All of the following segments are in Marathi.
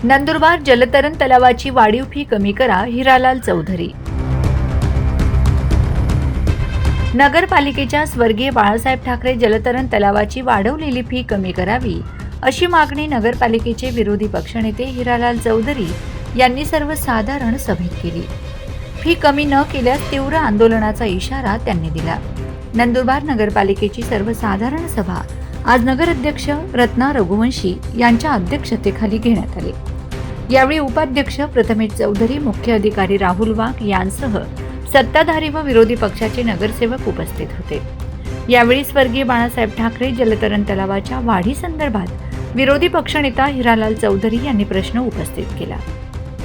नंदुरबार जलतरण तलावाची वाढीव फी कमी करा, हिरालाल चौधरी। नगरपालिकेच्या स्वर्गीय बाळासाहेब ठाकरे जलतरण तलावाची वाढवलेली फी कमी करावी अशी मागणी नगरपालिकेचे विरोधी पक्षनेते हिरालाल चौधरी यांनी सर्वसाधारण सभेत केली। फी कमी न केल्यास तीव्र आंदोलनाचा इशारा त्यांनी दिला। नंदुरबार नगरपालिकेची सर्वसाधारण सभा आज नगराध्यक्ष रत्ना रघुवंशी यांच्या अध्यक्षतेखाली घेण्यात आली। यावेळी उपाध्यक्ष प्रथमेश चौधरी, मुख्य अधिकारी राहुल वाघ यांसह सत्ताधारी व विरोधी पक्षाचे नगरसेवक उपस्थित होते। यावेळी स्वर्गीय बाळासाहेब ठाकरे जलतरण तलावाच्या वाढीसंदर्भात विरोधी पक्षनेता हिरालाल चौधरी यांनी प्रश्न उपस्थित केला।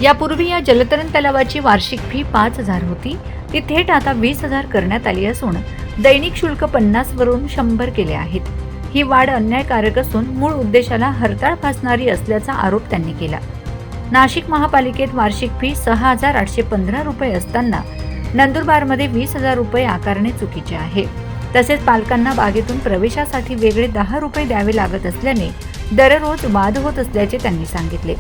यापूर्वी या जलतरण तलावाची वार्षिक फी 5,000 होती, ती थेट आता 20,000 करण्यात आली असून दैनिक शुल्क 50 वरून 100 केले आहेत। ही वाढ अन्यायकारक असून मूळ उद्देशाला हरताळ फासणारी असल्याचा आरोप त्यांनी केला। नाशिक महापालिकेत वार्षिक फी 6,815 रुपये असताना नंदुरबारमध्ये 20,000 रुपये आकारणे चुकीचे आहे। तसेच पालकांना बागेतून प्रवेशासाठी वेगळे 10 रुपये द्यावे लागत असल्याने दररोज वाद होत असल्याचे त्यांनी सांगितले।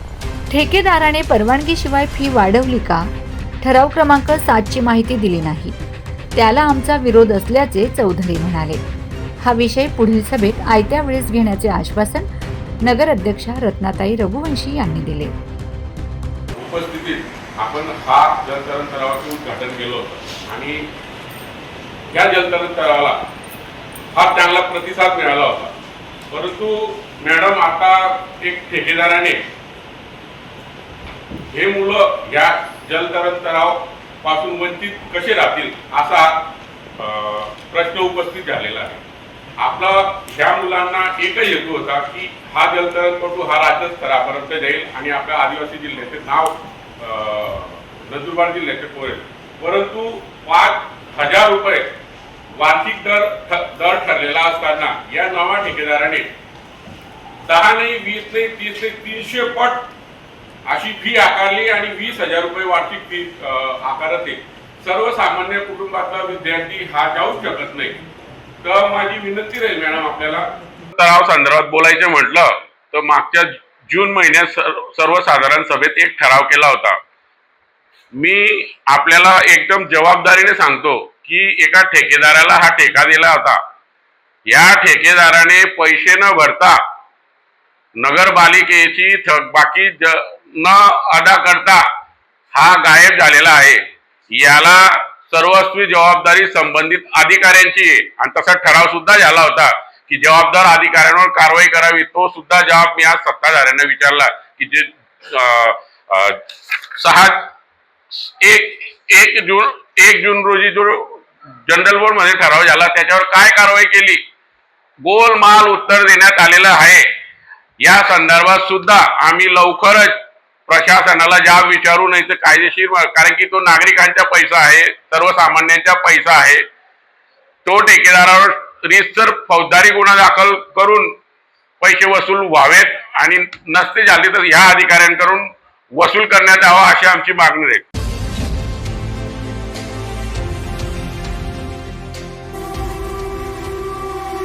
ठेकेदाराने परवानगीशिवाय फी वाढवली का? ठराव क्रमांक 7 ची माहिती दिली नाही, त्याला आमचा विरोध असल्याचे चौधरी म्हणाले। हा विषय पुढील सभेत आयत्या वेळेस घेण्याचे आश्वासन नगराध्यक्षा रत्नाताई रघुवंशी यांनी दिले। उपस्थितीत आपण हा जलतरण तलावाचं उद्घाटन केलं होतं आणि या जलतरण तलावाला हा चांगला प्रतिसाद मिळाला होता। परंतु मॅडम आता एक ठेकेदाराने हे मुलं या जलतरण तलाव पासून वंचित कसे राहतील असा प्रश्न उपस्थित झालेला आहे। आपला ह्या मुलांना एकच हेतू होता की हा जलतरणपटू हा राज्य स्तरापर्यंत जाईल आणि आपल्या आदिवासी जिल्ह्याचे नाव नंदुरबार जिल्ह्याचे पोरेल। परंतु 5,000 रुपये वार्षिक दर ठरलेला असताना या नवा ठेकेदाराने 10 नाही, 20 नाही, 30 नाही, 300 पट अशी फी आकारली आणि 20,000 रुपये वार्षिक फी आकारत आहे। सर्वसामान्य कुटुंबातला विद्यार्थी हा जाऊ शकत नाही। तर माझी विनंती राहील मॅडम, आपल्याला तलाव संदर्भात बोलायचं म्हटलं तर मागच्या जून महिन्यात सर्वसाधारण सभेत एक ठराव केला होता। मी आपल्याला एकदम जबाबदारीने सांगतो की एका ठेकेदाराला हा ठेका दिला होता। या ठेकेदाराने पैसे न भरता नगरपालिकेची थकबाकी न अदा करता हा गायब झालेला आहे। याला सर्वस्वी जबाबदारी संबंधित अधिकाऱ्यांची आहे आणि तसा ठराव सुद्धा झाला होता की जबाबदार अधिकाऱ्यांवर कारवाई करावी। तो सुद्धा जबाब मी आज सत्ताधाऱ्यांना विचारला की जे 1 जून रोजी जो जनरल बोर्ड मध्ये ठराव झाला त्याच्यावर काय कारवाई केली, गोलमाल उत्तर देण्यात आलेलं आहे। या संदर्भात सुद्धा आम्ही लवकरच प्रशासनाला जाब विचारू, नाही तर कायदेशीर, कारण की तो नागरिकांचा पैसा आहे, सर्वसामान्यांचा पैसा आहे। तो ठेकेदारावर रीतसर फौजदारी गुन्हा दाखल करून पैसे वसूल व्हावेत आणि नसते झाले तर ह्या अधिकाऱ्यांकडून वसूल करण्यात यावा अशी आमची मागणी आहे।